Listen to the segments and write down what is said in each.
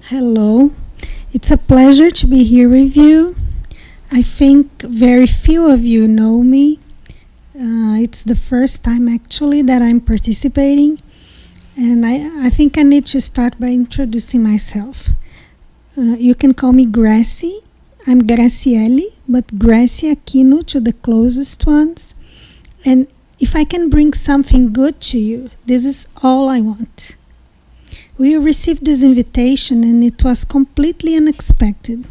Hello, it's a pleasure to be here with you. I think very few of you know me. It's the first time actually that I'm participating, and I think I need to start by introducing myself. You can call me Gracy. I'm Graciele, but Gracy Aquino to the closest ones. And if I can bring something good to you, this is all I want. We received this invitation and it was completely unexpected.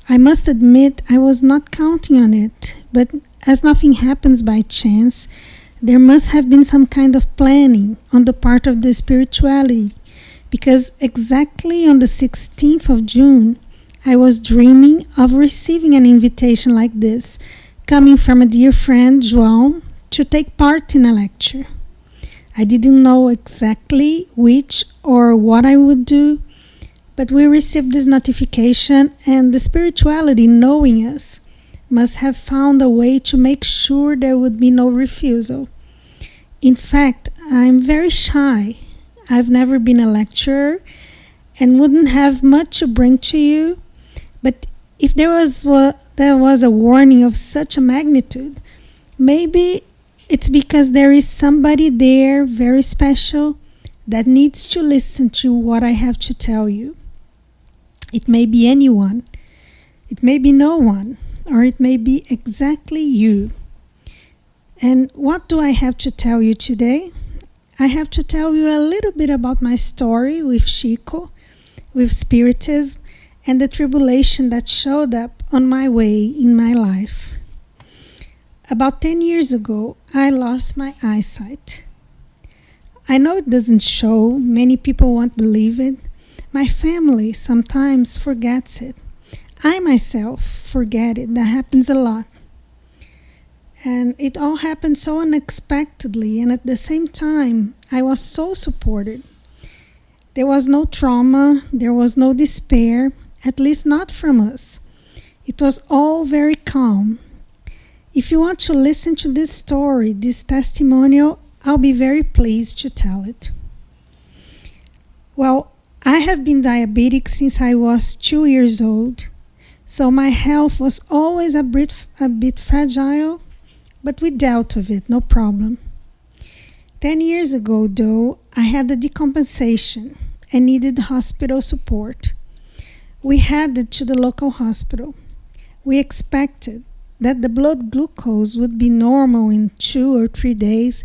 I must admit I was not counting on it, but as nothing happens by chance, there must have been some kind of planning on the part of the spirituality, because exactly on the 16th of June, I was dreaming of receiving an invitation like this, coming from a dear friend, João, to take part in a lecture. I didn't know exactly which or what I would do, but we received this notification, and the spirituality, knowing us, must have found a way to make sure there would be no refusal. In fact, I'm very shy. I've never been a lecturer and wouldn't have much to bring to you, but if there was a warning of such a magnitude, maybe it's because there is somebody there very special that needs to listen to what I have to tell you. It may be anyone, it may be no one, or it may be exactly you. And what do I have to tell you today? I have to tell you a little bit about my story with Chico, with Spiritism, and the tribulation that showed up on my way in my life. About 10 years ago, I lost my eyesight. I know it doesn't show, many people won't believe it. My family sometimes forgets it. I myself forget it, that happens a lot. And it all happened so unexpectedly, and at the same time, I was so supported. There was no trauma, there was no despair, at least not from us. It was all very calm. If you want to listen to this story, this testimonial, I'll be very pleased to tell it. Well, I have been diabetic since I was 2 years old, so my health was always a bit fragile, but we dealt with it, no problem. 10 years ago, though, I had a decompensation and needed hospital support. We headed to the local hospital. We expected that the blood glucose would be normal in 2 or 3 days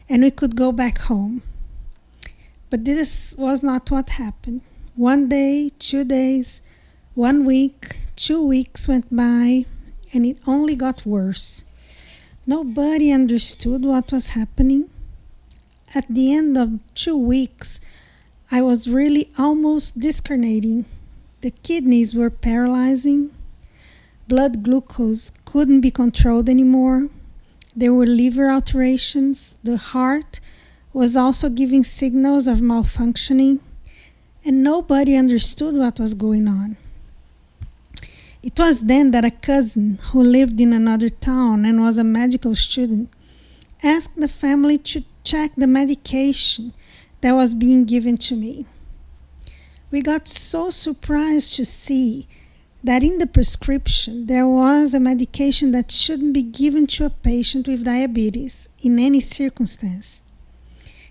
and we could go back home. But this was not what happened. 1 day, 2 days, 1 week, 2 weeks went by, and it only got worse. Nobody understood what was happening. At the end of 2 weeks, I was really almost discarnating. The kidneys were paralyzing. Blood glucose couldn't be controlled anymore. There were liver alterations. The heart was also giving signals of malfunctioning, and nobody understood what was going on. It was then that a cousin who lived in another town and was a medical student asked the family to check the medication that was being given to me. We got so surprised to see that in the prescription there was a medication that shouldn't be given to a patient with diabetes in any circumstance.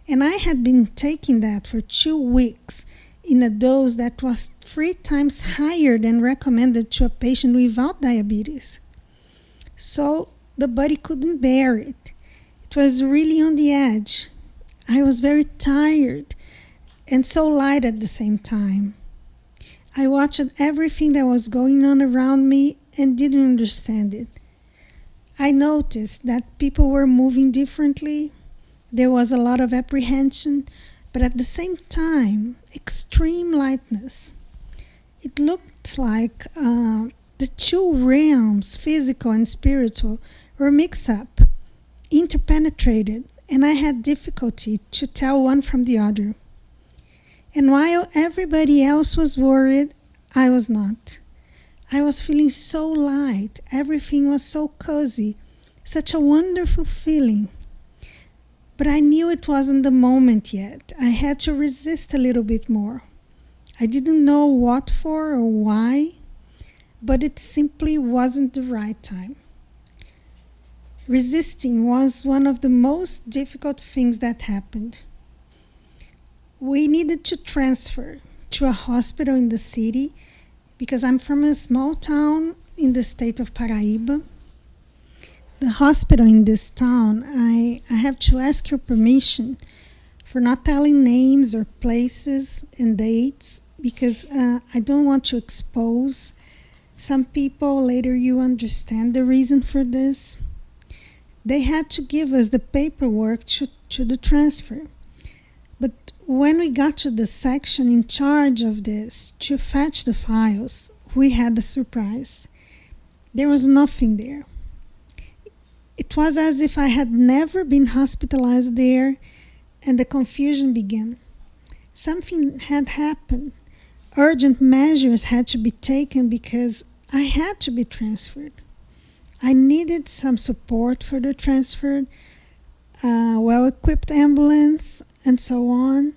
And I had been taking that for 2 weeks in a dose that was 3 times higher than recommended to a patient without diabetes. So the body couldn't bear it. It was really on the edge. I was very tired and so light at the same time. I watched everything that was going on around me and didn't understand it. I noticed that people were moving differently. There was a lot of apprehension, but at the same time, extreme lightness. It looked like the 2 realms, physical and spiritual, were mixed up, interpenetrated, and I had difficulty to tell one from the other. And while everybody else was worried, I was not. I was feeling so light. Everything was so cozy. Such a wonderful feeling. But I knew it wasn't the moment yet. I had to resist a little bit more. I didn't know what for or why, but it simply wasn't the right time. Resisting was one of the most difficult things that happened. We needed to transfer to a hospital in the city because I'm from a small town in the state of Paraíba. The hospital in this town, I have to ask your permission for not telling names or places and dates because I don't want to expose some people. Later you understand the reason for this. They had to give us the paperwork to the transfer. But when we got to the section in charge of this to fetch the files, we had a surprise. There was nothing there. It was as if I had never been hospitalized there, and the confusion began. Something had happened. Urgent measures had to be taken because I had to be transferred. I needed some support for the transfer, well-equipped ambulance, and so on.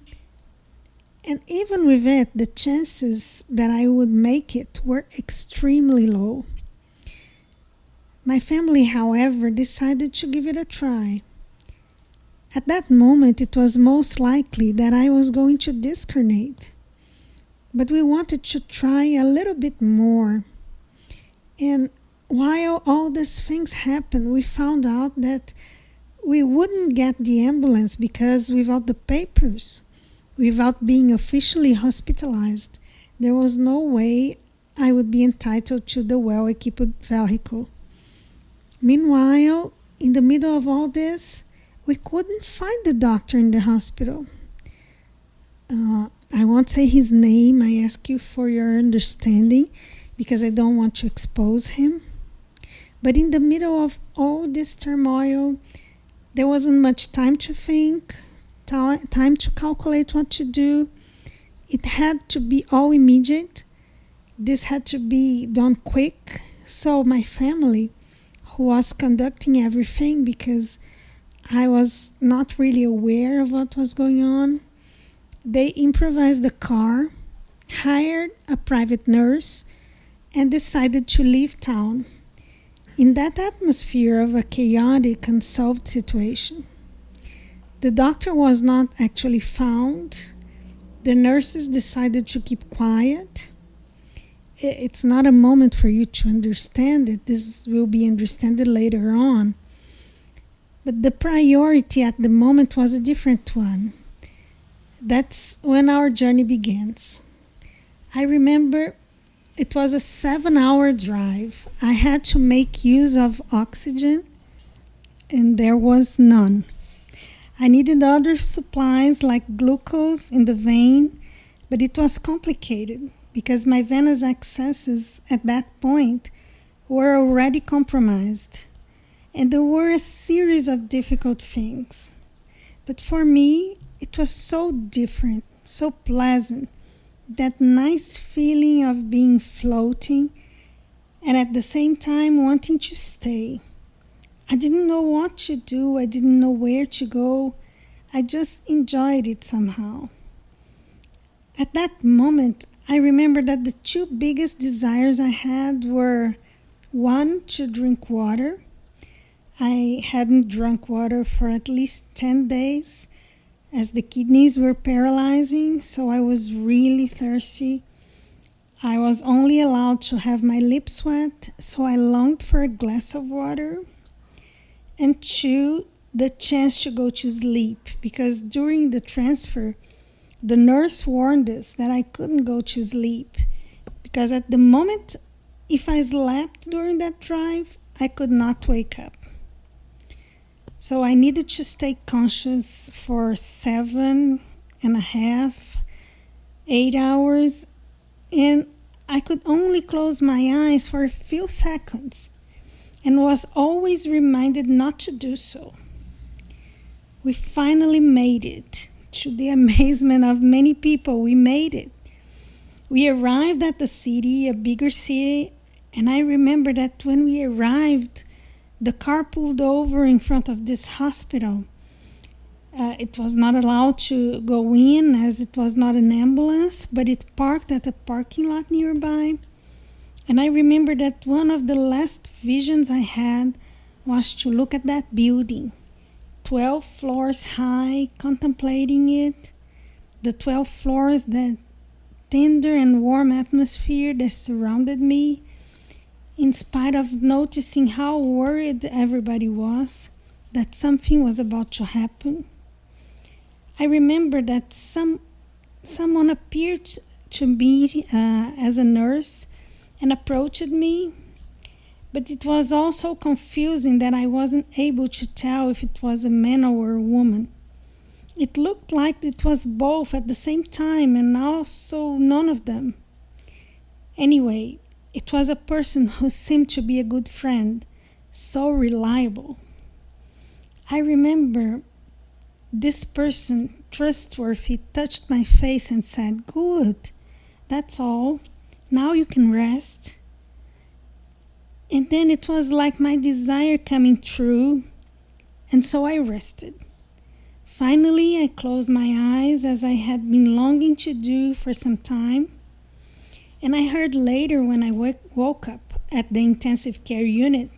And even with it, the chances that I would make it were extremely low. My family, however, decided to give it a try. At that moment, it was most likely that I was going to discarnate. But we wanted to try a little bit more. And while all these things happened, we found out that we wouldn't get the ambulance because without the papers, without being officially hospitalized, there was no way I would be entitled to the well-equipped vehicle. Meanwhile, in the middle of all this, we couldn't find the doctor in the hospital. I won't say his name. I ask you for your understanding because I don't want to expose him. But in the middle of all this turmoil, there wasn't much time to think, time to calculate what to do. It had to be all immediate. This had to be done quick. So my family, who was conducting everything because I was not really aware of what was going on, they improvised the car, hired a private nurse, and decided to leave town in that atmosphere of a chaotic, unsolved situation. The doctor was not actually found. The nurses decided to keep quiet. It's not a moment for you to understand it. This will be understood later on. But the priority at the moment was a different one. That's when our journey begins. I remember it was a 7-hour drive. I had to make use of oxygen, and there was none. I needed other supplies like glucose in the vein, but it was complicated because my venous accesses at that point were already compromised. And there were a series of difficult things. But for me, it was so different, so pleasant, that nice feeling of being floating and at the same time wanting to stay. I didn't know what to do. I didn't know where to go. I just enjoyed it somehow. At that moment, I remember that the two biggest desires I had were, one, to drink water. I hadn't drunk water for at least 10 days as the kidneys were paralyzing, so I was really thirsty. I was only allowed to have my lips wet, so I longed for a glass of water. And two, the chance to go to sleep, because during the transfer, the nurse warned us that I couldn't go to sleep, because at the moment, if I slept during that drive, I could not wake up. So I needed to stay conscious for 7.5, 8 hours, and I could only close my eyes for a few seconds and was always reminded not to do so. We finally made it. To the amazement of many people, we made it. We arrived at the city, a bigger city, and I remember that when we arrived, the car pulled over in front of this hospital. It was not allowed to go in as it was not an ambulance, but it parked at a parking lot nearby. And I remember that one of the last visions I had was to look at that building, 12 floors high, contemplating it, the 12 floors, that tender and warm atmosphere that surrounded me, in spite of noticing how worried everybody was that something was about to happen. I remember that someone appeared to me as a nurse and approached me, but it was also confusing that I wasn't able to tell if it was a man or a woman. It looked like it was both at the same time and also none of them. Anyway, it was a person who seemed to be a good friend, so reliable. I remember this person, trustworthy, touched my face and said, "Good, that's all. Now you can rest." And then it was like my desire coming true, and so I rested. Finally, I closed my eyes as I had been longing to do for some time. And I heard later when I woke up at the intensive care unit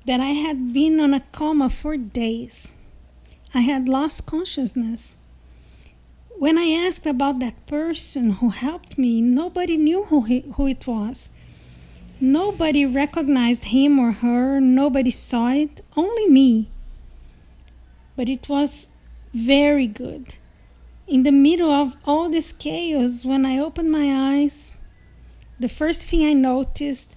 that I had been on a coma for days. I had lost consciousness. When I asked about that person who helped me, nobody knew who it was. Nobody recognized him or her. Nobody saw it, only me. But it was very good. In the middle of all this chaos, when I opened my eyes, the first thing I noticed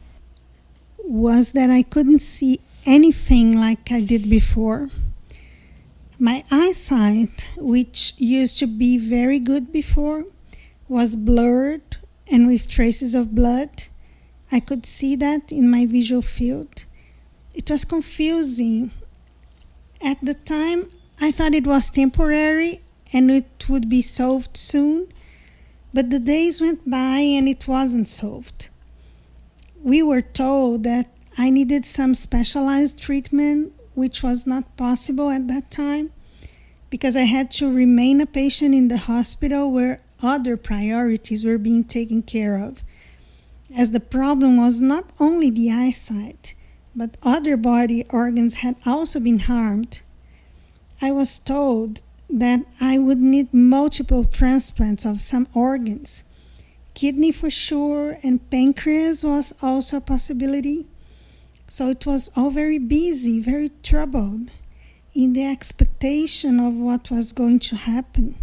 was that I couldn't see anything like I did before. My eyesight, which used to be very good before, was blurred and with traces of blood. I could see that in my visual field. It was confusing. At the time, I thought it was temporary and it would be solved soon, but the days went by and it wasn't solved. We were told that I needed some specialized treatment, which was not possible at that time because I had to remain a patient in the hospital where other priorities were being taken care of, as the problem was not only the eyesight, but other body organs had also been harmed. I was told that I would need multiple transplants of some organs. Kidney for sure, and pancreas was also a possibility. So it was all very busy, very troubled, in the expectation of what was going to happen,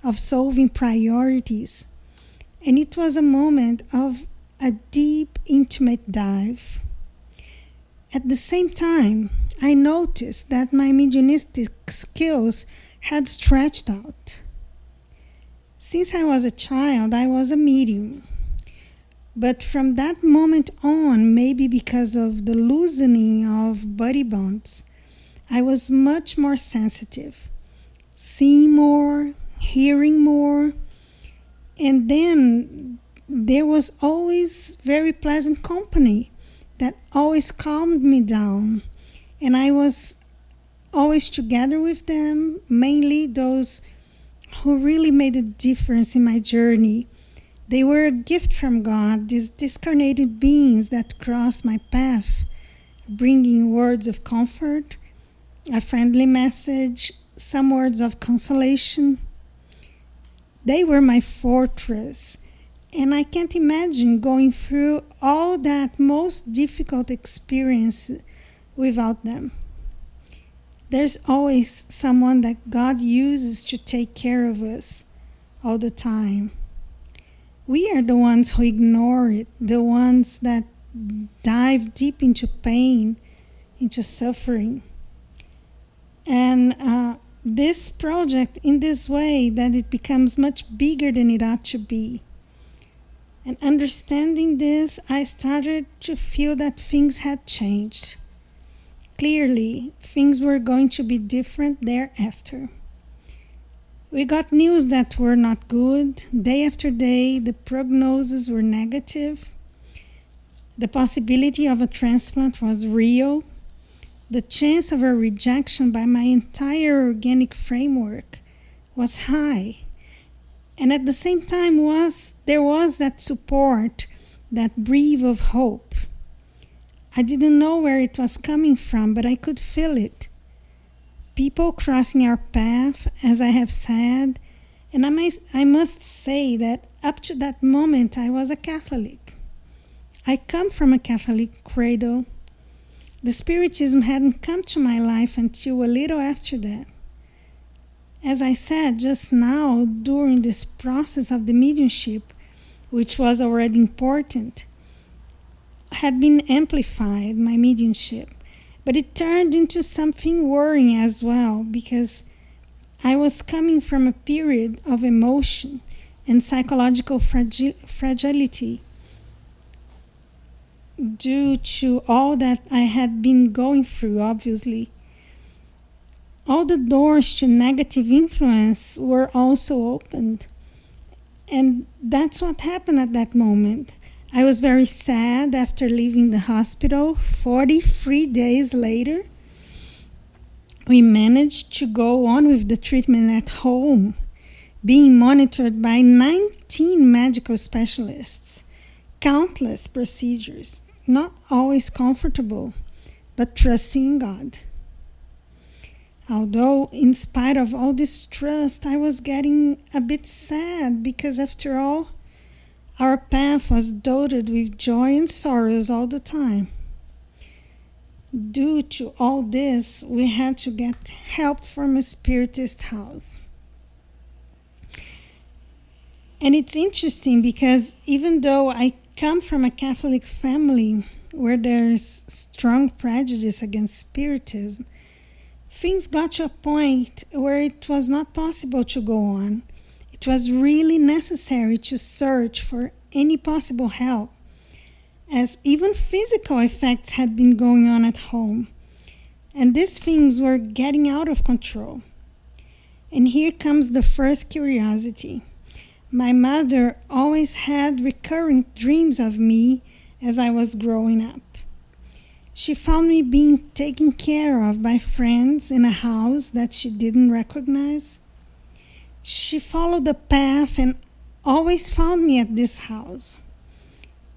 of solving priorities. And it was a moment of a deep, intimate dive. At the same time, I noticed that my mediumistic skills had stretched out. Since I was a child, I was a medium. But from that moment on, maybe because of the loosening of body bonds, I was much more sensitive, seeing more, hearing more, and then there was always very pleasant company that always calmed me down, and I was always together with them, mainly those who really made a difference in my journey. They were a gift from God, these discarnated beings that crossed my path, bringing words of comfort, a friendly message, some words of consolation. They were my fortress, and I can't imagine going through all that most difficult experience without them. There's always someone that God uses to take care of us all the time. We are the ones who ignore it, the ones that dive deep into pain, into suffering. And this project, in this way, that it becomes much bigger than it ought to be. And understanding this, I started to feel that things had changed. Clearly, things were going to be different thereafter. We got news that were not good. Day after day, the prognoses were negative. The possibility of a transplant was real. The chance of a rejection by my entire organic framework was high. And at the same time there was that support, that breath of hope. I didn't know where it was coming from, but I could feel it. People crossing our path, as I have said, and I must say that up to that moment I was a Catholic. I come from a Catholic cradle. The Spiritism hadn't come to my life until a little after that. As I said just now, during this process of the mediumship, which was already important, had been amplified, my mediumship. But it turned into something worrying as well, because I was coming from a period of emotion and psychological fragility due to all that I had been going through, obviously. All the doors to negative influence were also opened. And that's what happened at that moment. I was very sad after leaving the hospital. 43 days later, we managed to go on with the treatment at home, being monitored by 19 medical specialists, countless procedures, not always comfortable, but trusting in God. Although, in spite of all this trust, I was getting a bit sad because, after all, our path was dotted with joy and sorrows all the time. Due to all this, we had to get help from a Spiritist house. And it's interesting because even though I come from a Catholic family where there's strong prejudice against Spiritism, things got to a point where it was not possible to go on. It was really necessary to search for any possible help, as even physical effects had been going on at home, and these things were getting out of control. And here comes the first curiosity. My mother always had recurrent dreams of me as I was growing up. She found me being taken care of by friends in a house that she didn't recognize. She followed the path and always found me at this house.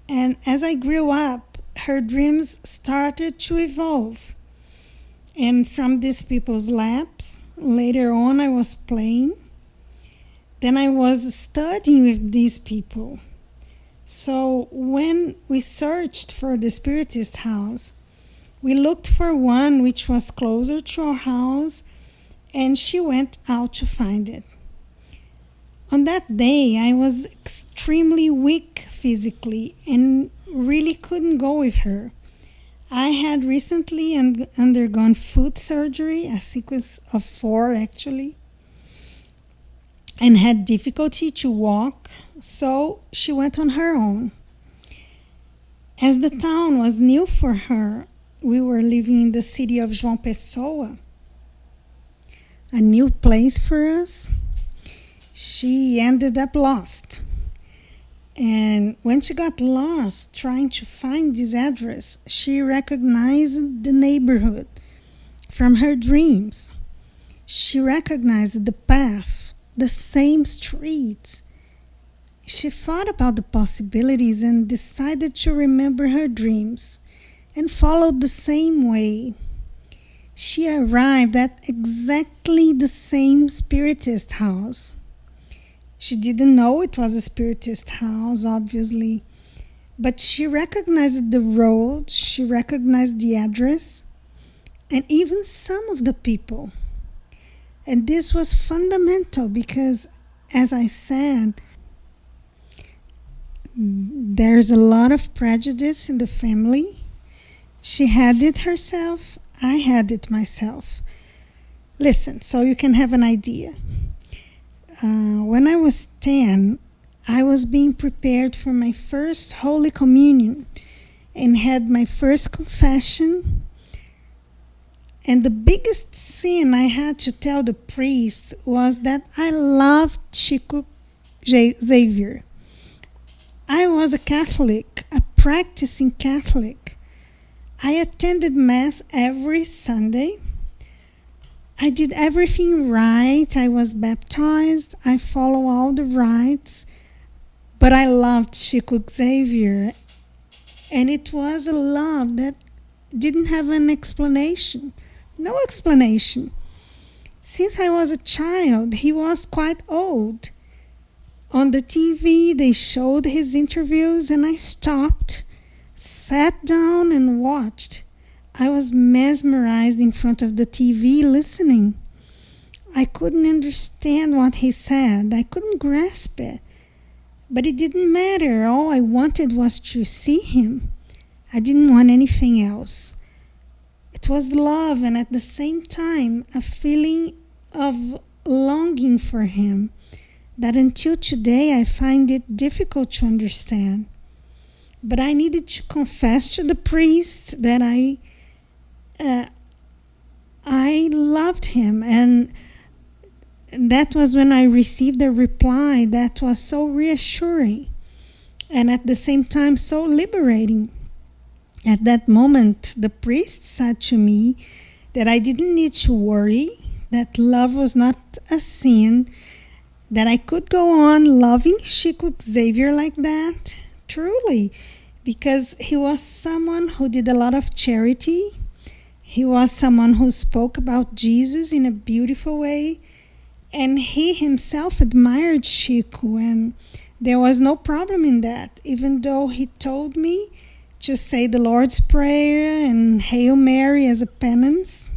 And as I grew up, her dreams started to evolve. And from these people's laps, later on I was playing. Then I was studying with these people. So when we searched for the Spiritist house, we looked for one which was closer to our house, and she went out to find it. On that day, I was extremely weak physically and really couldn't go with her. I had recently undergone foot surgery, a sequence of 4 actually, and had difficulty to walk, so she went on her own. As the town was new for her, we were living in the city of João Pessoa, a new place for us. She ended up lost. And when she got lost trying to find this address, she recognized the neighborhood from her dreams. She recognized the path, the same streets. She thought about the possibilities and decided to remember her dreams and followed the same way. She arrived at exactly the same Spiritist house. She didn't know it was a Spiritist house, obviously, but she recognized the road, she recognized the address, and even some of the people. And this was fundamental because, as I said, there's a lot of prejudice in the family. She had it herself, I had it myself. Listen, so you can have an idea. When I was 10, I was being prepared for my first Holy Communion and had my first confession. And the biggest sin I had to tell the priest was that I loved Chico Xavier. I was a Catholic, a practicing Catholic. I attended Mass every Sunday. I did everything right. I was baptized. I follow all the rites. But I loved Chico Xavier. And it was a love that didn't have an explanation. No explanation. Since I was a child, he was quite old. On the TV, they showed his interviews, and I stopped, sat down, and watched. I was mesmerized in front of the TV listening. I couldn't understand what he said. I couldn't grasp it. But it didn't matter. All I wanted was to see him. I didn't want anything else. It was love and at the same time a feeling of longing for him that until today I find it difficult to understand. But I needed to confess to the priest that I loved him, and that was when I received a reply that was so reassuring and at the same time so liberating. At that moment, the priest said to me that I didn't need to worry, that love was not a sin, that I could go on loving Chico Xavier like that, truly, because he was someone who did a lot of charity. He was someone who spoke about Jesus in a beautiful way, and he himself admired Chico, and there was no problem in that, even though he told me to say the Lord's Prayer and Hail Mary as a penance.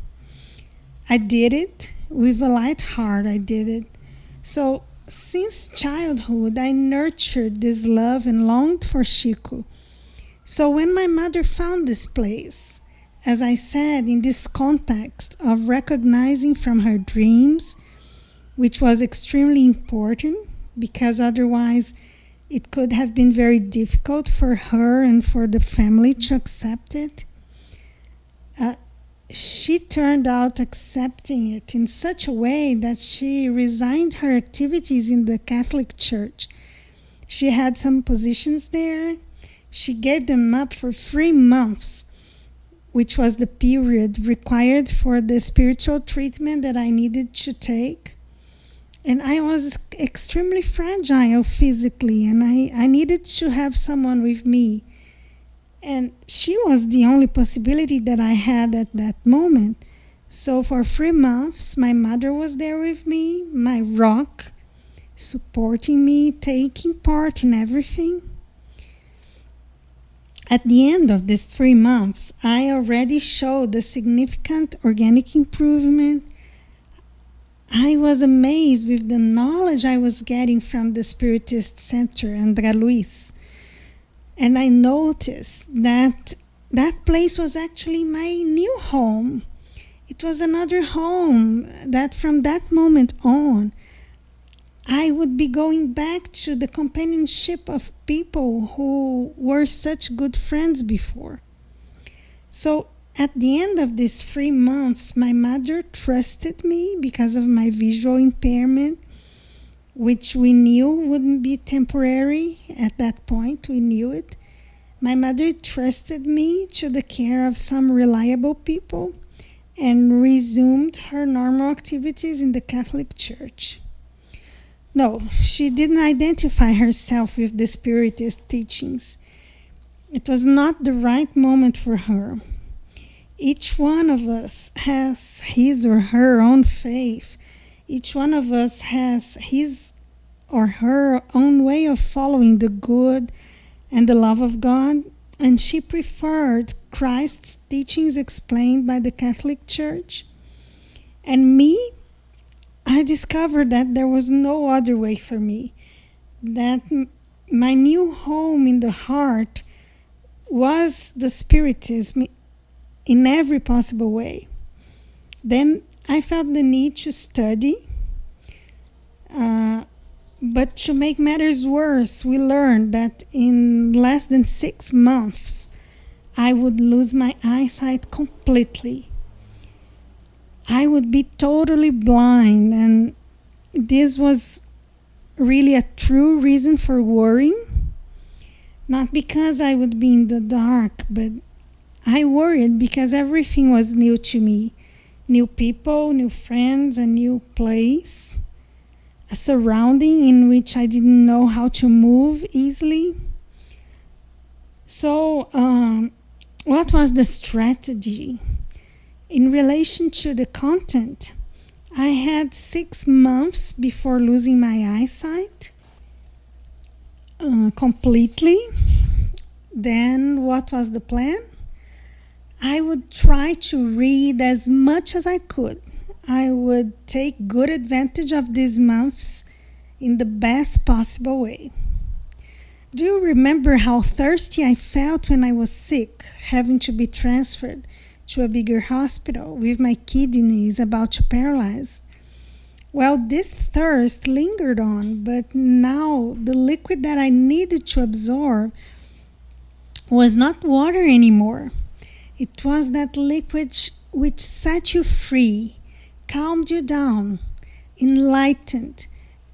I did it with a light heart. I did it. So since childhood, I nurtured this love and longed for Chico. So when my mother found this place, as I said, in this context of recognizing from her dreams, which was extremely important because otherwise it could have been very difficult for her and for the family to accept it. She turned out accepting it in such a way that she resigned her activities in the Catholic Church. She had some positions there. She gave them up for 3 months, which was the period required for the spiritual treatment that I needed to take. And I was extremely fragile physically, and I needed to have someone with me. And she was the only possibility that I had at that moment. So for 3 months, my mother was there with me, my rock, supporting me, taking part in everything. At the end of these 3 months, I already showed a significant organic improvement. I was amazed with the knowledge I was getting from the Spiritist Center, André Luiz. And I noticed that that place was actually my new home. It was another home that from that moment on, I would be going back to the companionship of people who were such good friends before. So at the end of these 3 months, my mother trusted me because of my visual impairment, which we knew wouldn't be temporary at that point. We knew it. My mother trusted me to the care of some reliable people and resumed her normal activities in the Catholic Church. No, she didn't identify herself with the Spiritist teachings. It was not the right moment for her. Each one of us has his or her own faith. Each one of us has his or her own way of following the good and the love of God, and she preferred Christ's teachings explained by the Catholic Church. And me, I discovered that there was no other way for me, that my new home in the heart was the Spiritism in every possible way. Then I felt the need to study, but to make matters worse, we learned that in less than 6 months, I would lose my eyesight completely. I would be totally blind, and this was really a true reason for worrying. Not because I would be in the dark, but I worried because everything was new to me. New people, new friends, a new place, a surrounding in which I didn't know how to move easily. So, what was the strategy? In relation to the content, I had 6 months before losing my eyesight completely. Then, what was the plan? I would try to read as much as I could. I would take good advantage of these months in the best possible way. Do you remember how thirsty I felt when I was sick, having to be transferred to a bigger hospital with my kidneys about to paralyze? Well, this thirst lingered on, but now the liquid that I needed to absorb was not water anymore. It was that liquid which set you free, calmed you down, enlightened,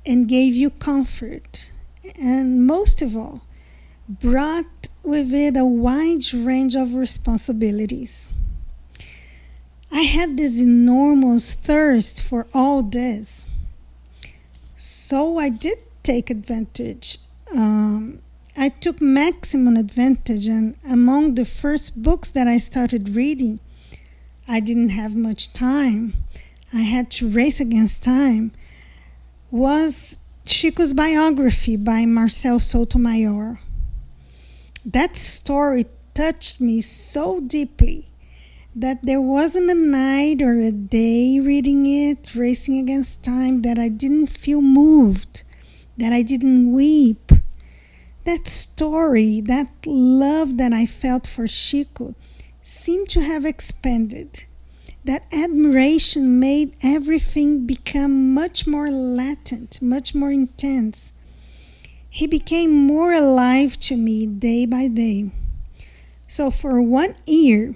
and gave you comfort. And most of all, brought with it a wide range of responsibilities. I had this enormous thirst for all this. So I did take advantage. I took maximum advantage, and among the first books that I started reading, I didn't have much time. I had to race against time. Was Chico's biography by Marcel Sotomayor. That story touched me so deeply that there wasn't a night or a day reading it, racing against time, that I didn't feel moved, that I didn't weep. That story, that love that I felt for Chico seemed to have expanded. That admiration made everything become much more latent, much more intense. He became more alive to me day by day. So for 1 year,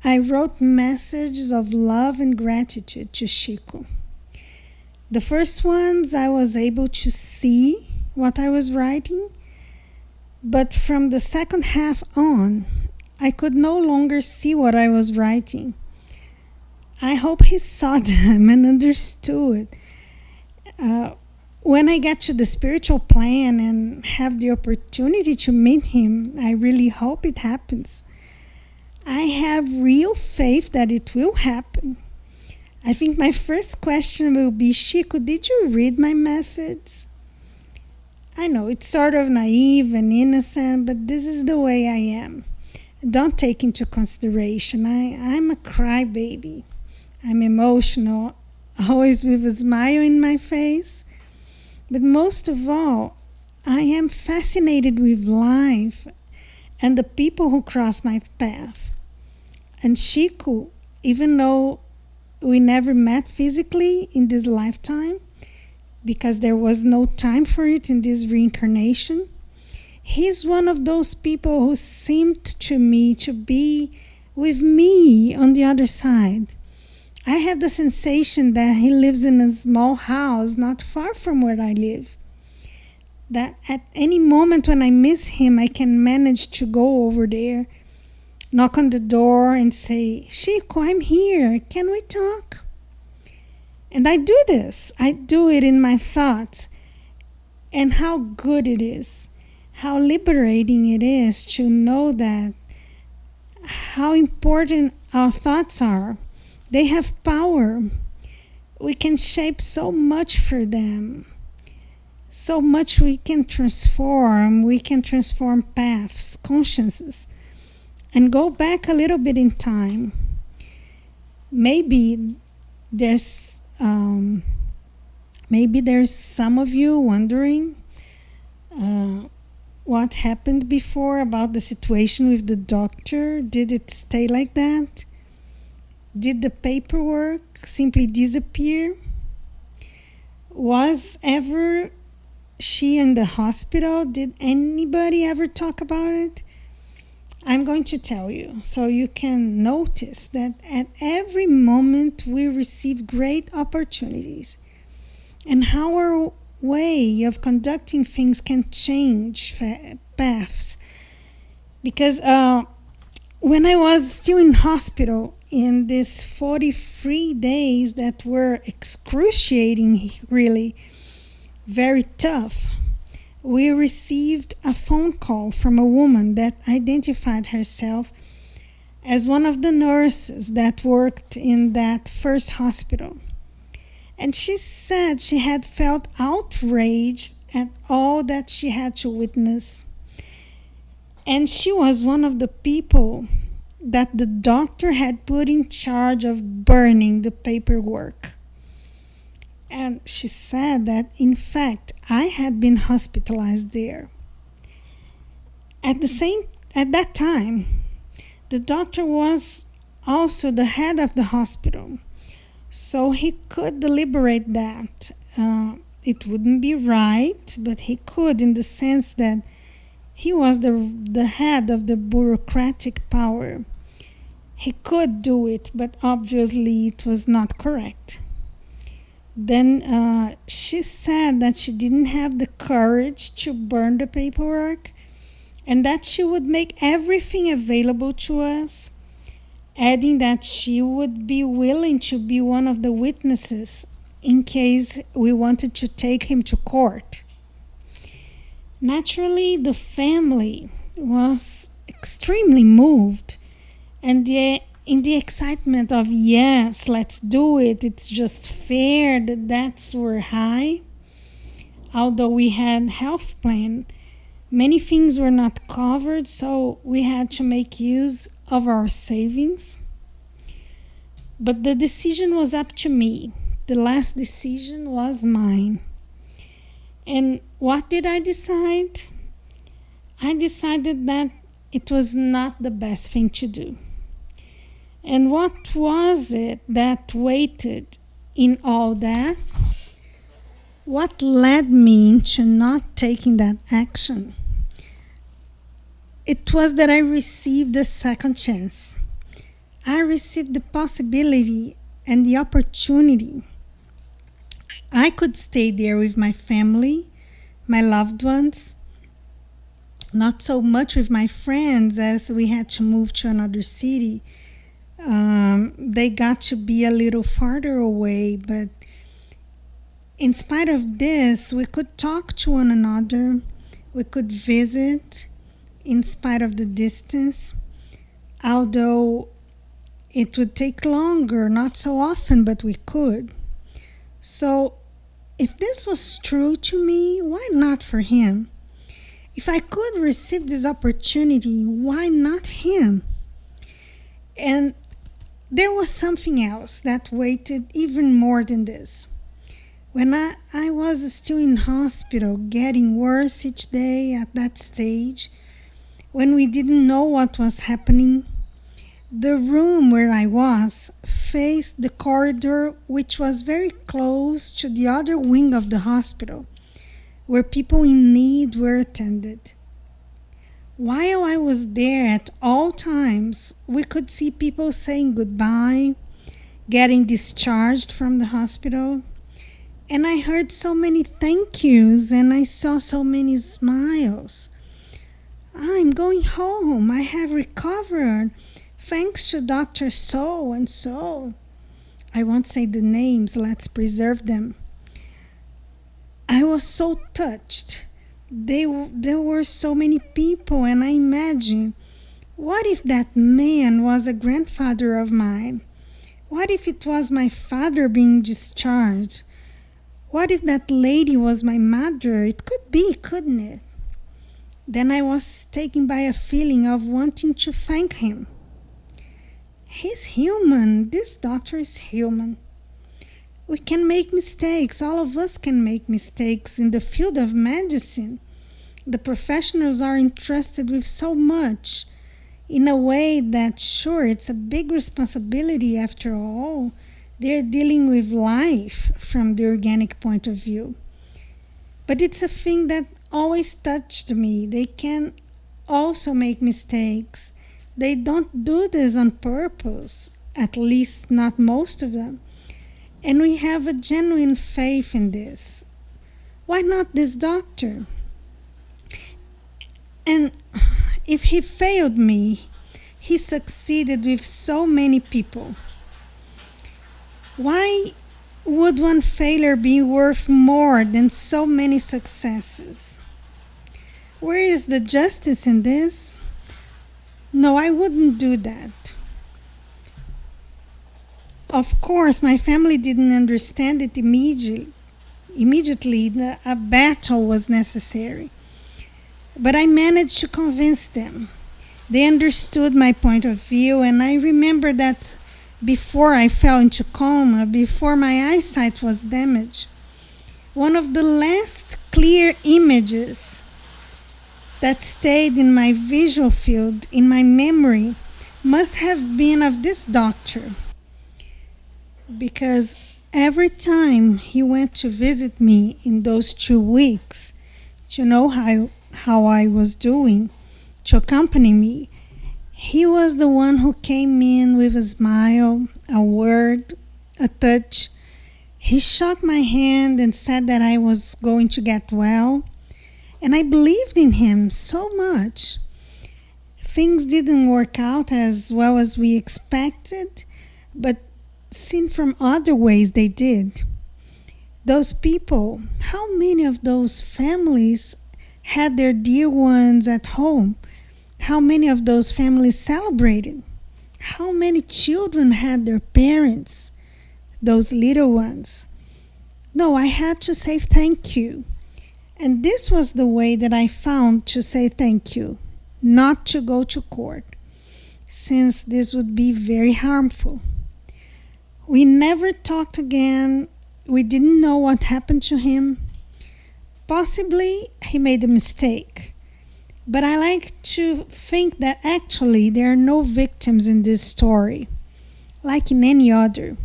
I wrote messages of love and gratitude to Chico. The first ones I was able to see what I was writing, but from the second half on, I could no longer see what I was writing. I hope he saw them and understood. When I get to the spiritual plane and have the opportunity to meet him, I really hope it happens. I have real faith that it will happen. I think my first question will be, Chico, did you read my message? I know it's sort of naive and innocent, but this is the way I am. Don't take into consideration. I'm a crybaby. I'm emotional, always with a smile in my face. But most of all, I am fascinated with life and the people who cross my path. And Chico, even though we never met physically in this lifetime, because there was no time for it in this reincarnation, he's one of those people who seemed to me to be with me on the other side. I have the sensation that he lives in a small house not far from where I live. That at any moment when I miss him, I can manage to go over there, knock on the door and say, Chico, I'm here. Can we talk? And I do this. I do it in my thoughts. And how good it is. How liberating it is to know that how important our thoughts are. They have power. We can shape so much for them. So much we can transform. We can transform paths, consciences, and go back a little bit in time. Maybe there's some of you wondering what happened before about the situation with the doctor. Did it stay like that? Did the paperwork simply disappear? Was ever she in the hospital? Did anybody ever talk about it? I'm going to tell you so you can notice that at every moment we receive great opportunities, and how our way of conducting things can change paths. Because When I was still in hospital in these 43 days that were excruciating, really very tough, we received a phone call from a woman that identified herself as one of the nurses that worked in that first hospital. And she said she had felt outraged at all that she had to witness. And she was one of the people that the doctor had put in charge of burning the paperwork. And she said that, in fact, I had been hospitalized there. At that time, the doctor was also the head of the hospital, so he could deliberate that. It wouldn't be right, but he could, in the sense that he was the head of the bureaucratic power. He could do it, but obviously it was not correct. Then she said that she didn't have the courage to burn the paperwork, and that she would make everything available to us, adding that she would be willing to be one of the witnesses in case we wanted to take him to court. Naturally, the family was extremely moved, and in the excitement of, yes, let's do it, it's just fair, the debts were high. Although we had health plan, many things were not covered, so we had to make use of our savings. But the decision was up to me. The last decision was mine. And what did I decide? I decided that it was not the best thing to do. And what was it that waited in all that? What led me into not taking that action? It was that I received a second chance. I received the possibility and the opportunity. I could stay there with my family, my loved ones, not so much with my friends as we had to move to another city. They got to be a little farther away, but in spite of this, we could talk to one another, we could visit in spite of the distance, although it would take longer, not so often, but we could. So if this was true to me, why not for him? If I could receive this opportunity, why not him? And there was something else that waited even more than this. When I was still in hospital, getting worse each day at that stage, when we didn't know what was happening, the room where I was faced the corridor, which was very close to the other wing of the hospital, where people in need were attended. While I was there at all times, we could see people saying goodbye, getting discharged from the hospital, and I heard so many thank yous and I saw so many smiles. I'm going home, I have recovered, thanks to Dr. So and so. I won't say the names, let's preserve them. I was so touched. There were so many people, and I imagined, what if that man was a grandfather of mine? What if it was my father being discharged? What if that lady was my mother? It could be, couldn't it? Then I was taken by a feeling of wanting to thank him. He's human. This doctor is human. We can make mistakes. All of us can make mistakes in the field of medicine. The professionals are entrusted with so much in a way that, sure, it's a big responsibility after all. They're dealing with life from the organic point of view. But it's a thing that always touched me. They can also make mistakes. They don't do this on purpose, at least not most of them. And we have a genuine faith in this. Why not this doctor? And if he failed me, he succeeded with so many people? Why would one failure be worth more than so many successes? Where is the justice in this? No, I wouldn't do that. Of course, my family didn't understand it immediately. A battle was necessary. But I managed to convince them. They understood my point of view, and I remember that before I fell into coma, before my eyesight was damaged, one of the last clear images that stayed in my visual field, in my memory, must have been of this doctor. Because every time he went to visit me in those 2 weeks, to know how I was doing, to accompany me, he was the one who came in with a smile, a word, a touch. He shook my hand and said that I was going to get well. And I believed in him so much. Things didn't work out as well as we expected, but seen from other ways they did. Those people, how many of those families had their dear ones at home? How many of those families celebrated? How many children had their parents, those little ones? No, I had to say thank you. And this was the way that I found to say thank you, not to go to court, since this would be very harmful. We never talked again. We didn't know what happened to him. Possibly he made a mistake. But I like to think that actually there are no victims in this story, like in any other.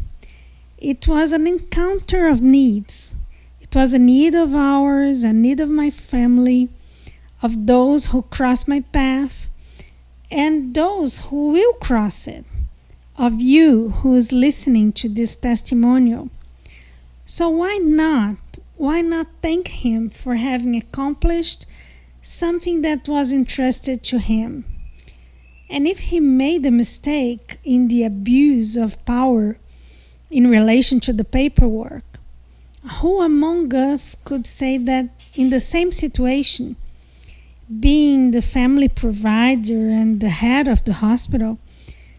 It was an encounter of needs. It was a need of ours, a need of my family, of those who cross my path, and those who will cross it, of you who is listening to this testimonial. So why not? Why not thank him for having accomplished something that was entrusted to him? And if he made a mistake in the abuse of power in relation to the paperwork, who among us could say that in the same situation, being the family provider and the head of the hospital,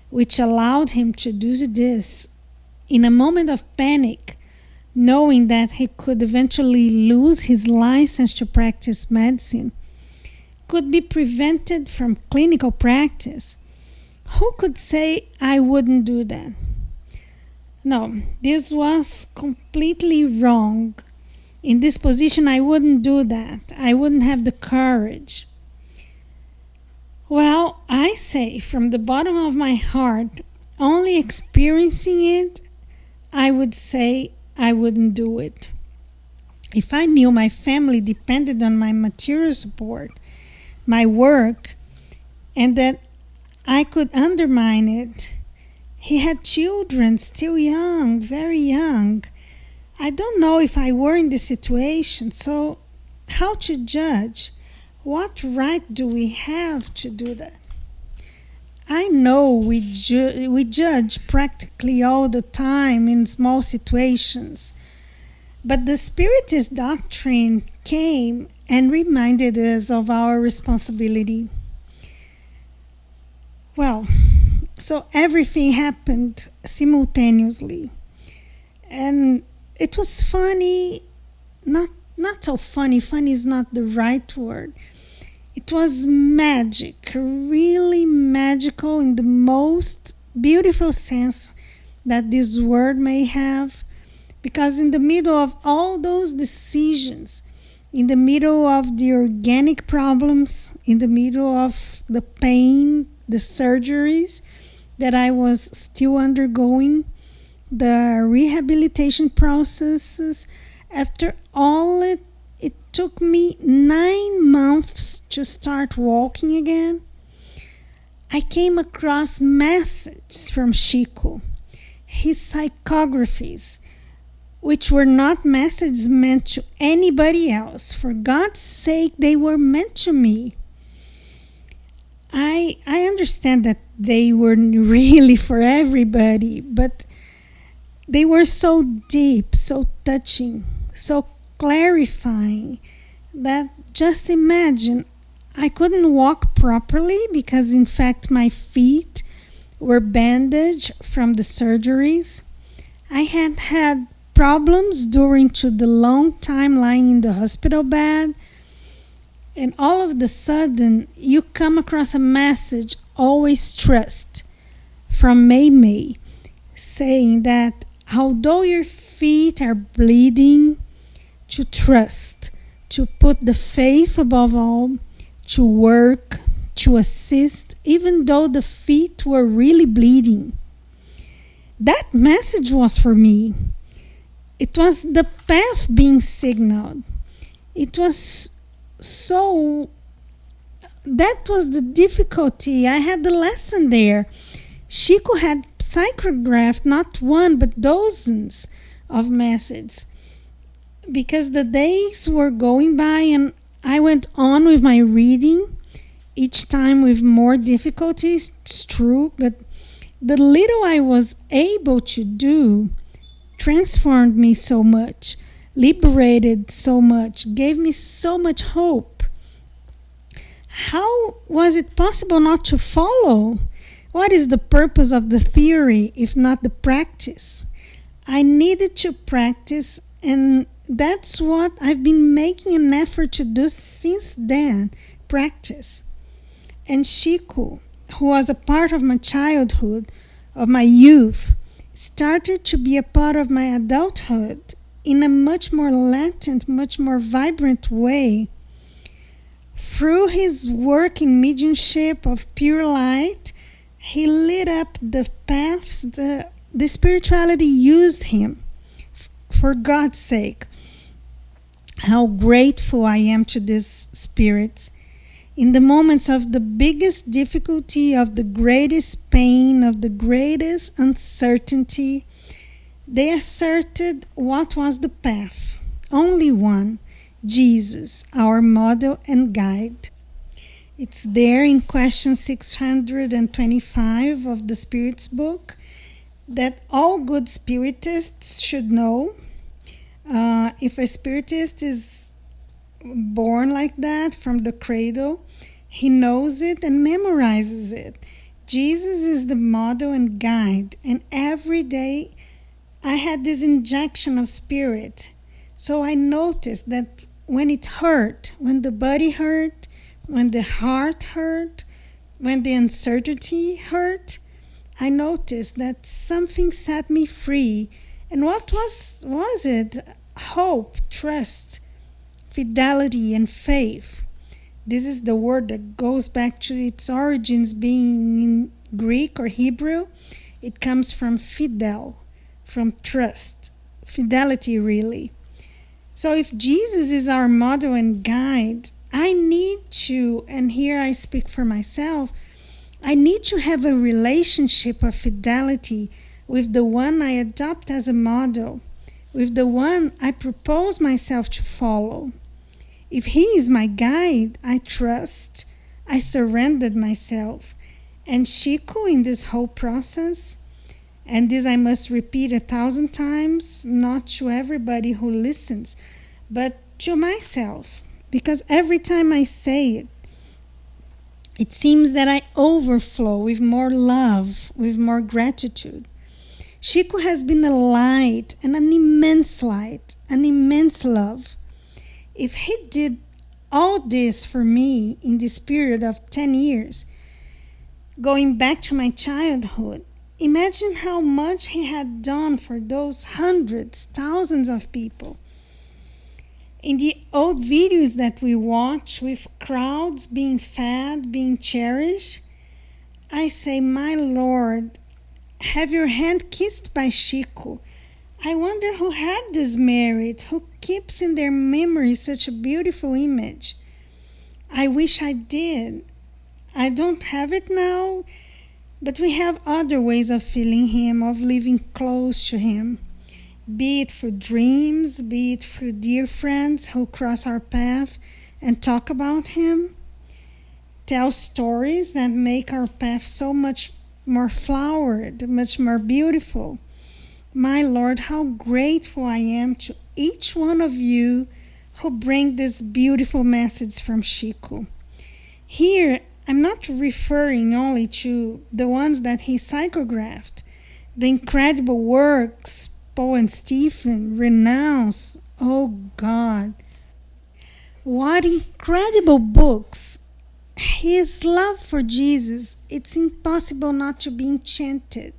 which allowed him to do this in a moment of panic, knowing that he could eventually lose his license to practice medicine, could be prevented from clinical practice? Who could say, I wouldn't do that? No, this was completely wrong. In this position, I wouldn't do that. I wouldn't have the courage. Well, I say from the bottom of my heart, only experiencing it, I would say I wouldn't do it. If I knew my family depended on my material support, my work, and that I could undermine it. He had children, still young, very young. I don't know if I were in this situation, so how to judge? What right do we have to do that? I know we judge practically all the time in small situations, but the Spiritist doctrine came and reminded us of our responsibility. Well, so everything happened simultaneously. And it was funny, not so funny. Funny is not the right word. It was magic, really magical in the most beautiful sense that this word may have. Because in the middle of all those decisions, in the middle of the organic problems, in the middle of the pain, the surgeries that I was still undergoing, the rehabilitation processes, after all it took me 9 months to start walking again. I came across messages from Chico, his psychographies, which were not messages meant to anybody else. For God's sake, they were meant to me. I understand that they weren't really for everybody, but they were so deep, so touching, so clarifying that just imagine I couldn't walk properly because, in fact, my feet were bandaged from the surgeries. I had had problems during to the long time lying in the hospital bed, and all of the sudden you come across a message, always trust, from May May, saying that although your feet are bleeding, to trust, to put the faith above all, to work, to assist, even though the feet were really bleeding. That message was for me. It was the path being signaled. It was so. That was the difficulty. I had the lesson there. Chico had psychographed not one but dozens of messages because the days were going by and I went on with my reading, each time with more difficulties, it's true, but the little I was able to do transformed me so much, liberated so much, gave me so much hope. How was it possible not to follow? What is the purpose of the theory if not the practice? I needed to practice, and that's what I've been making an effort to do since then, practice. And Chico, who was a part of my childhood, of my youth, started to be a part of my adulthood in a much more latent, much more vibrant way. Through his work in mediumship of pure light, he lit up the paths the spirituality used him. For God's sake, how grateful I am to these spirits. In the moments of the biggest difficulty, of the greatest pain, of the greatest uncertainty, they asserted what was the path. Only one, Jesus, our model and guide. It's there in question 625 of the Spirit's book that all good spiritists should know. If a spiritist is born like that from the cradle, he knows it and memorizes it. Jesus is the model and guide, and every day I had this injection of spirit. So I noticed that when it hurt, when the body hurt, when the heart hurt, when the uncertainty hurt, I noticed that something set me free. And what was it? Hope, trust, fidelity, and faith. This is the word that goes back to its origins being in Greek or Hebrew. It comes from fidel, from trust, fidelity really. So if Jesus is our model and guide, I need to, and here I speak for myself, I need to have a relationship of fidelity with the one I adopt as a model, with the one I propose myself to follow. If he is my guide, I trust, I surrendered myself. And Chico in this whole process, and this I must repeat 1,000 times, not to everybody who listens, but to myself, because every time I say it, it seems that I overflow with more love, with more gratitude. Chico has been a light, and an immense light, an immense love. If he did all this for me in this period of 10 years, going back to my childhood, imagine how much he had done for those hundreds, thousands of people. In the old videos that we watch with crowds being fed, being cherished, I say, my Lord, have your hand kissed by Chico. I wonder who had this merit, who keeps in their memory such a beautiful image. I wish I did. I don't have it now, but we have other ways of feeling him, of living close to him. Be it through dreams, be it through dear friends who cross our path and talk about him. tell stories that make our path so much more flowered, much more beautiful. My Lord, how grateful I am to each one of you who bring this beautiful message from Chico. Here, I'm not referring only to the ones that he psychographed, the incredible works Paul and Stephen renounce. Oh God, what incredible books! His love for Jesus, it's impossible not to be enchanted.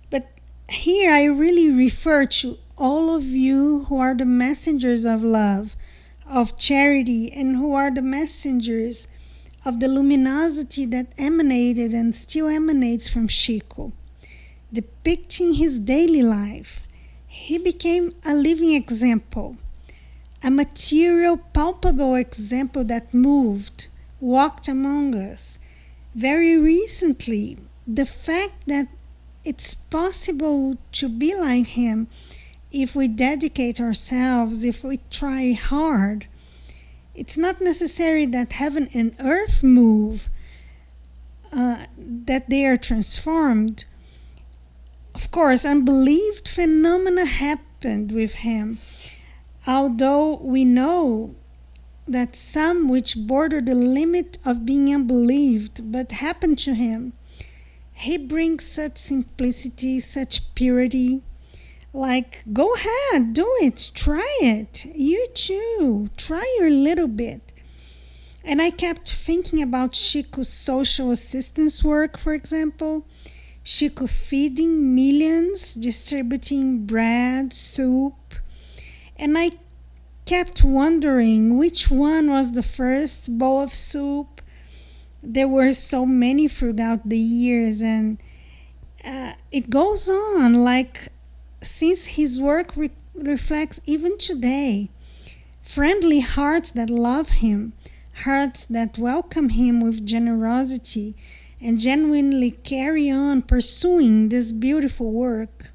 But here I really refer to all of you who are the messengers of love, of charity, and who are the messengers of the luminosity that emanated and still emanates from Chico, depicting his daily life. He became a living example, a material, palpable example that moved, walked among us. Very recently, the fact that it's possible to be like him if we dedicate ourselves, if we try hard. It's not necessary that heaven and earth move, that they are transformed. Of course, unbelieved phenomena happened with him, although we know that some which border the limit of being unbelieved but happened to him. He brings such simplicity, such purity. Like, go ahead, do it, try it. You too, try your little bit. And I kept thinking about Chico's social assistance work, for example. Chico feeding millions, distributing bread, soup. And I kept wondering which one was the first bowl of soup. There were so many throughout the years, and it goes on, like, since his work reflects even today. Friendly hearts that love him, hearts that welcome him with generosity and genuinely carry on pursuing this beautiful work.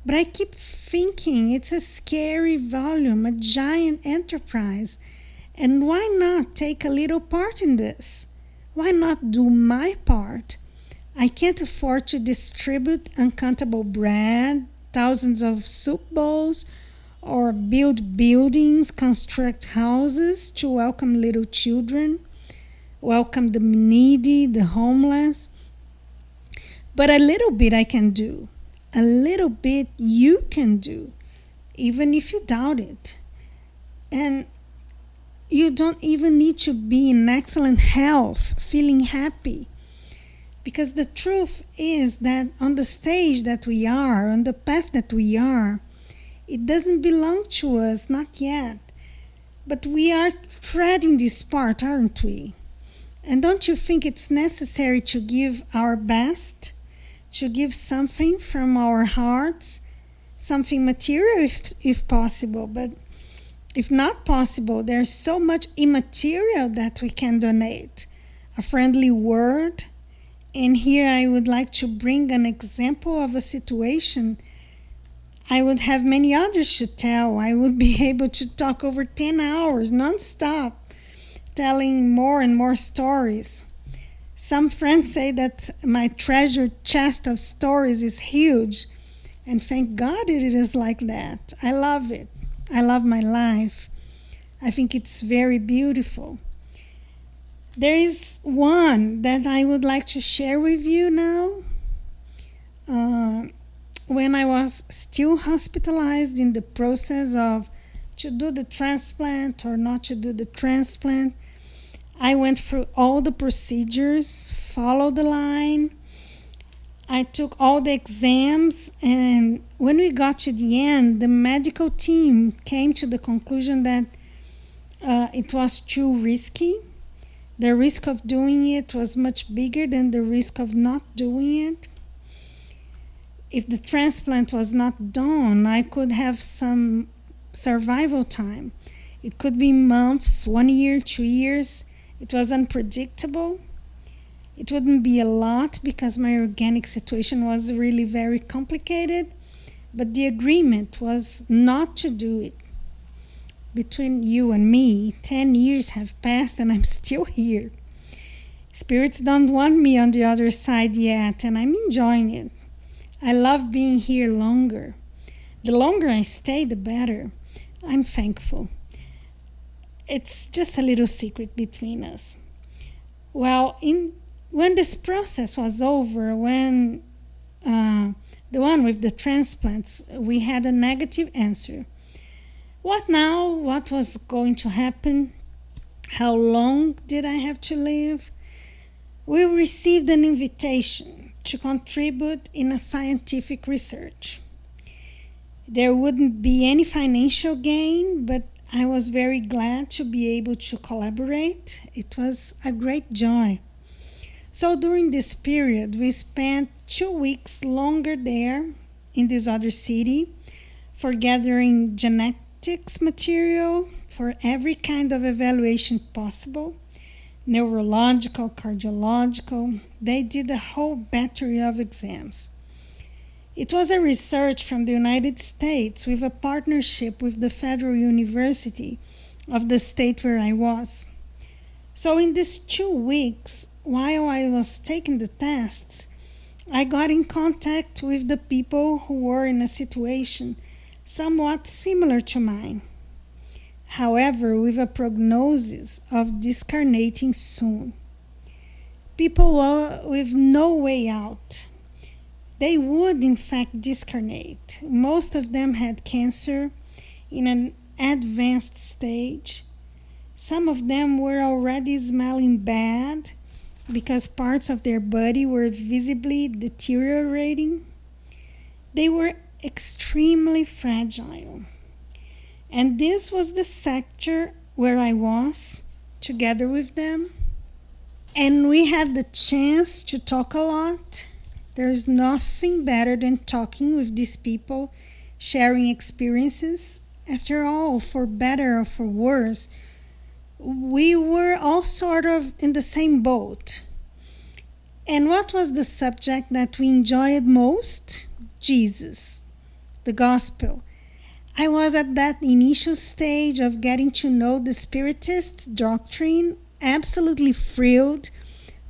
But I keep thinking it's a scary volume, a giant enterprise. And why not take a little part in this? Why not do my part? I can't afford to distribute uncountable bread, thousands of soup bowls, or build buildings, construct houses to welcome little children, welcome the needy, the homeless. But a little bit I can do. A little bit you can do, even if you doubt it. And you don't even need to be in excellent health, feeling happy. Because the truth is that on the stage that we are, on the path that we are, it doesn't belong to us, not yet. But we are treading this part, aren't we? And don't you think it's necessary to give our best? To give something from our hearts, something material if possible, but if not possible, there's so much immaterial that we can donate. A friendly word. And here I would like to bring an example of a situation. I would have many others to tell. I would be able to talk over 10 hours non-stop, telling more and more stories. Some friends say that my treasure chest of stories is huge, and thank God it is like that. I love it. I love my life. I think it's very beautiful. There is one that I would like to share with you now. When I was still hospitalized in the process of to do the transplant or not to do the transplant, I went through all the procedures, followed the line. I took all the exams, and when we got to the end, the medical team came to the conclusion that it was too risky. The risk of doing it was much bigger than the risk of not doing it. If the transplant was not done, I could have some survival time. It could be months, 1 year, 2 years. It was unpredictable. It wouldn't be a lot because my organic situation was really very complicated, but the agreement was not to do it. Between you and me, 10 years have passed and I'm still here. Spirits don't want me on the other side yet, and I'm enjoying it. I love being here longer. The longer I stay, the better. I'm thankful. It's just a little secret between us. Well, when this process was over, when the one with the transplants, we had a negative answer. What now? What was going to happen? How long did I have to live? We received an invitation to contribute in a scientific research. There wouldn't be any financial gain, but I was very glad to be able to collaborate. It was a great joy. So during this period, we spent 2 weeks longer there in this other city for gathering genetics material for every kind of evaluation possible. Neurological, cardiological. They did a whole battery of exams. It was a research from the United States with a partnership with the Federal University of the state where I was. So in these 2 weeks, while I was taking the tests, I got in contact with the people who were in a situation somewhat similar to mine. However, with a prognosis of discarnating soon. People with no way out. They would in fact discarnate. Most of them had cancer in an advanced stage. Some of them were already smelling bad because parts of their body were visibly deteriorating. They were extremely fragile. And this was the sector where I was, together with them. And we had the chance to talk a lot. There is nothing better than talking with these people, sharing experiences. After all, for better or for worse, we were all sort of in the same boat. And what was the subject that we enjoyed most? Jesus, the gospel. I was at that initial stage of getting to know the Spiritist doctrine, absolutely thrilled,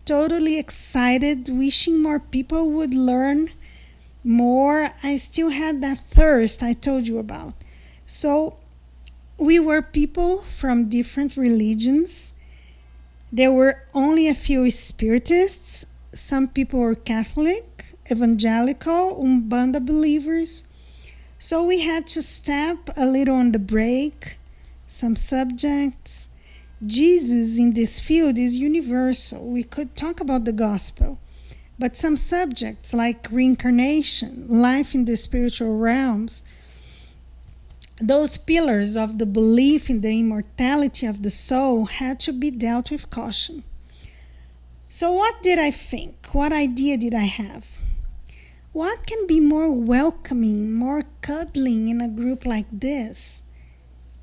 totally excited, wishing more people would learn more. I still had that thirst I told you about. So we were people from different religions. There were only a few Spiritists. Some people were Catholic, evangelical, Umbanda believers. So we had to step a little on the brake. Some subjects. Jesus in this field is universal. We could talk about the gospel. But some subjects like reincarnation, life in the spiritual realms, those pillars of the belief in the immortality of the soul had to be dealt with caution. So what did I think? What idea did I have? What can be more welcoming, more cuddling in a group like this?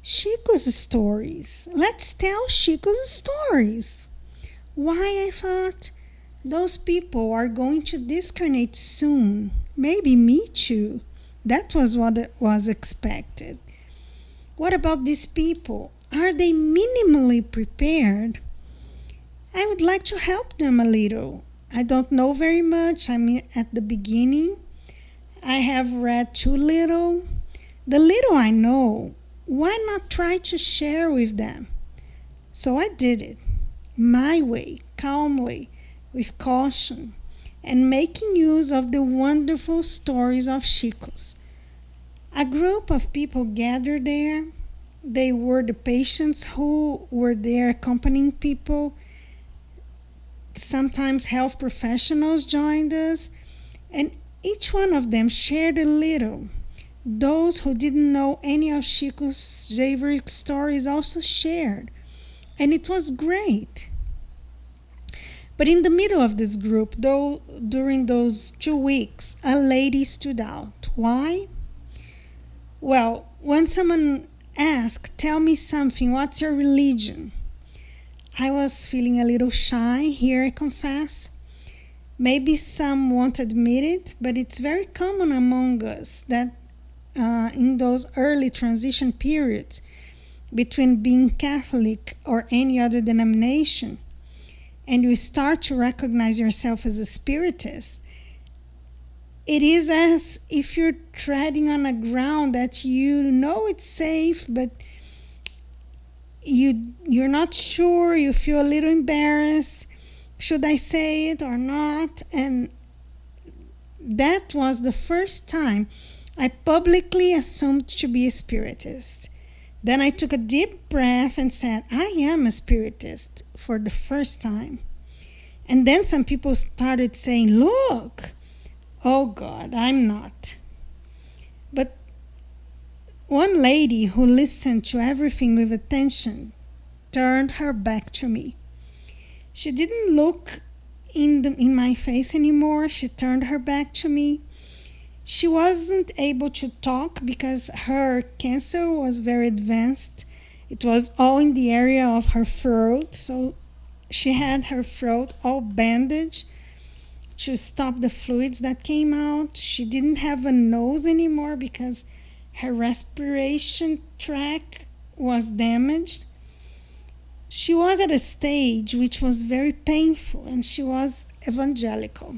Chico's stories. Let's tell Chico's stories. Why, I thought, those people are going to discarnate soon. Maybe me too. That was what was expected. What about these people? Are they minimally prepared? I would like to help them a little. I don't know very much. I'm at the beginning. I have read too little. The little I know, why not try to share with them? So I did it, my way, calmly, with caution, and making use of the wonderful stories of Chico's. A group of people gathered there. They were the patients who were there accompanying people. Sometimes health professionals joined us, and each one of them shared a little. Those who didn't know any of Chico's Xavier stories also shared, and it was great. But in the middle of this group, though, during those 2 weeks, a lady stood out. Why? Well, when someone asked, "Tell me something, what's your religion?" I was feeling a little shy here, I confess. Maybe some won't admit it, but it's very common among us that in those early transition periods between being Catholic or any other denomination, and you start to recognize yourself as a spiritist, it is as if you're treading on a ground that you know it's safe, but you're not sure, you feel a little embarrassed. Should I say it or not? And that was the first time I publicly assumed to be a spiritist. Then I took a deep breath and said, I am a spiritist for the first time. And then some people started saying, look, oh God, I'm not. But one lady who listened to everything with attention turned her back to me. She didn't look in my face anymore. She turned her back to me. She wasn't able to talk because her cancer was very advanced. It was all in the area of her throat, so she had her throat all bandaged to stop the fluids that came out. She didn't have a nose anymore because her respiration tract was damaged. She was at a stage which was very painful, and she was evangelical.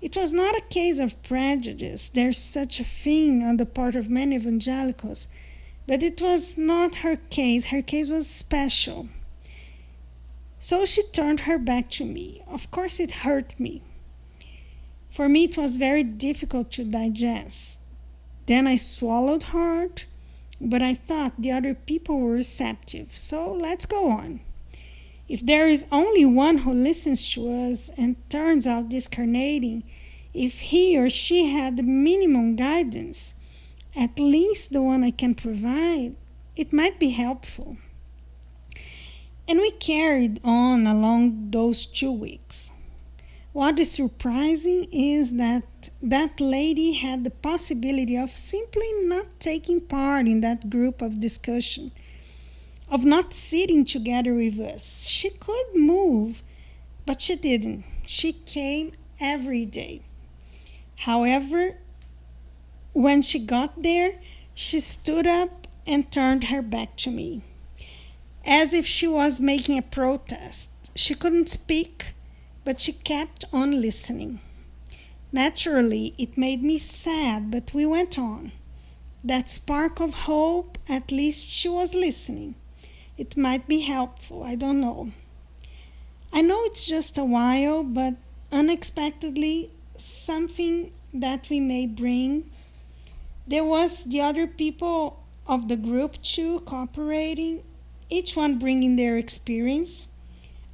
It was not a case of prejudice. There's such a thing on the part of many evangelicals, but it was not her case. Her case was special. So she turned her back to me. Of course, it hurt me. For me, it was very difficult to digest. Then I swallowed hard, but I thought the other people were receptive. So let's go on. If there is only one who listens to us and turns out discarnating, if he or she had the minimum guidance, at least the one I can provide, it might be helpful. And we carried on along those 2 weeks. What is surprising is that that lady had the possibility of simply not taking part in that group of discussion, of not sitting together with us. She could move, but she didn't. She came every day. However, when she got there, she stood up and turned her back to me, as if she was making a protest. She couldn't speak, but she kept on listening. Naturally, it made me sad, but we went on. That spark of hope, at least she was listening. It might be helpful, I don't know. I know it's just a while, but unexpectedly, something that we may bring. There was the other people of the group too cooperating, each one bringing their experience.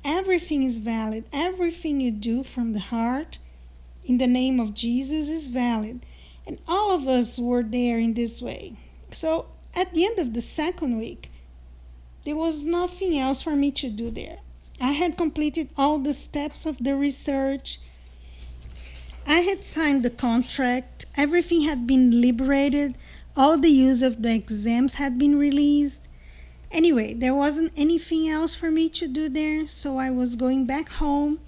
Everything is valid. Everything you do from the heart in the name of Jesus is valid. And all of us were there in this way. So at the end of the second week, there was nothing else for me to do there. I had completed all the steps of the research. I had signed the contract. Everything had been liberated. All the use of the exams had been released. Anyway, there wasn't anything else for me to do there, so I was going back home,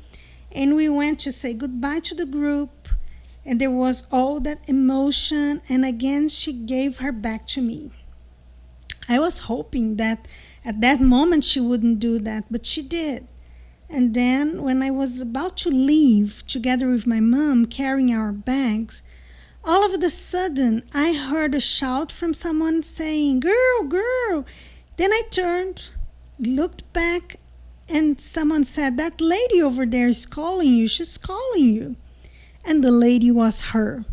and we went to say goodbye to the group, and there was all that emotion, and again she gave her back to me. I was hoping that at that moment she wouldn't do that, but she did. And then when I was about to leave together with my mom carrying our bags, all of a sudden I heard a shout from someone saying, "Girl, girl." Then I turned, looked back, and someone said, "That lady over there is calling you. She's calling you." And the lady was her.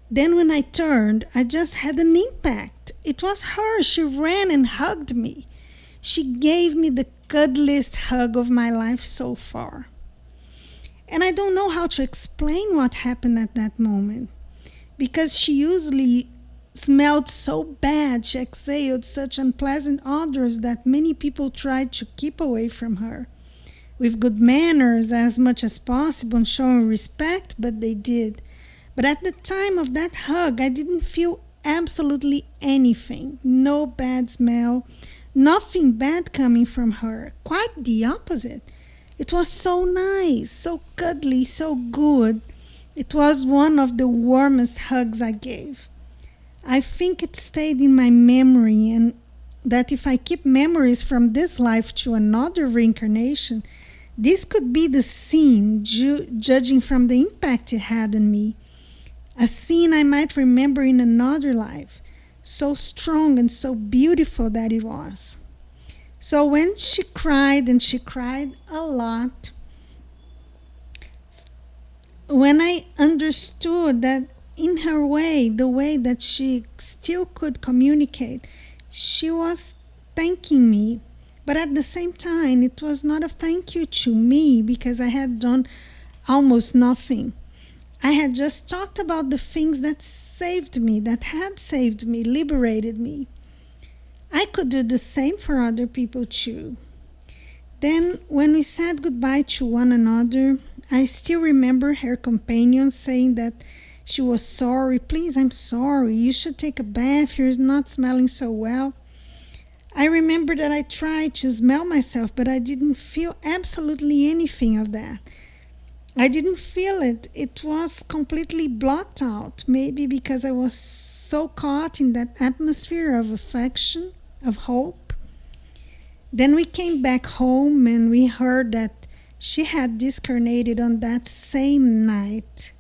Then when I turned, I just had an impact. It was her. She ran and hugged me. She gave me the cuddliest hug of my life so far. And I don't know how to explain what happened at that moment, because she usually smelled so bad, she exhaled such unpleasant odors that many people tried to keep away from her, with good manners as much as possible and showing respect, but they did. But at the time of that hug, I didn't feel absolutely anything. No bad smell, nothing bad coming from her. Quite the opposite. It was so nice, so cuddly, so good. It was one of the warmest hugs I gave. I think it stayed in my memory, and that if I keep memories from this life to another reincarnation, this could be the scene, judging from the impact it had on me. A scene I might remember in another life, so strong and so beautiful that it was. So when she cried, and she cried a lot, when I understood that in her way, the way that she still could communicate, she was thanking me. But at the same time, it was not a thank you to me because I had done almost nothing. I had just talked about the things that saved me, that had saved me, liberated me. I could do the same for other people too. Then, when we said goodbye to one another, I still remember her companion saying that she was sorry. Please, I'm sorry. You should take a bath. You're not smelling so well. I remember that I tried to smell myself, but I didn't feel absolutely anything of that. I didn't feel it. It was completely blocked out, maybe because I was so caught in that atmosphere of affection, of hope. Then we came back home and we heard that she had discarnated on that same night.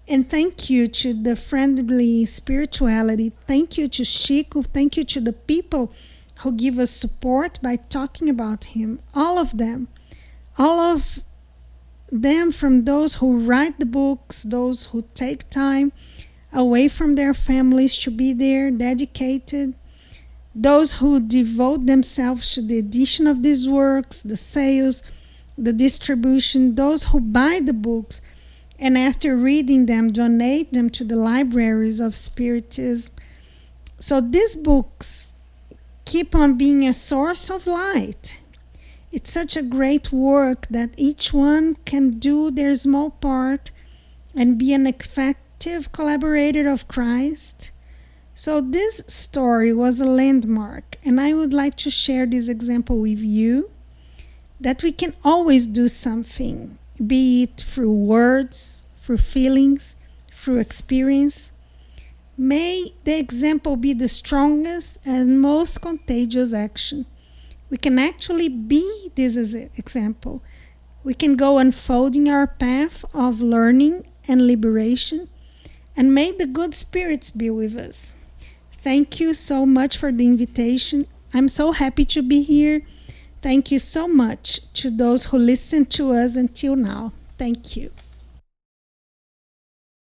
And thank you to the friendly spirituality. Thank you to Chico. Thank you to the people who give us support by talking about him. All of them. All of them, from those who write the books, those who take time away from their families to be there, dedicated, those who devote themselves to the edition of these works, the sales, the distribution, those who buy the books and after reading them, donate them to the libraries of Spiritism. So these books keep on being a source of light. It's such a great work that each one can do their small part and be an effective collaborator of Christ. So this story was a landmark, and I would like to share this example with you, that we can always do something, be it through words, through feelings, through experience. May the example be the strongest and most contagious action. We can actually be this example. We can go unfolding our path of learning and liberation, and may the good spirits be with us. Thank you so much for the invitation. I'm so happy to be here. Thank you so much to those who listened to us until now. Thank you.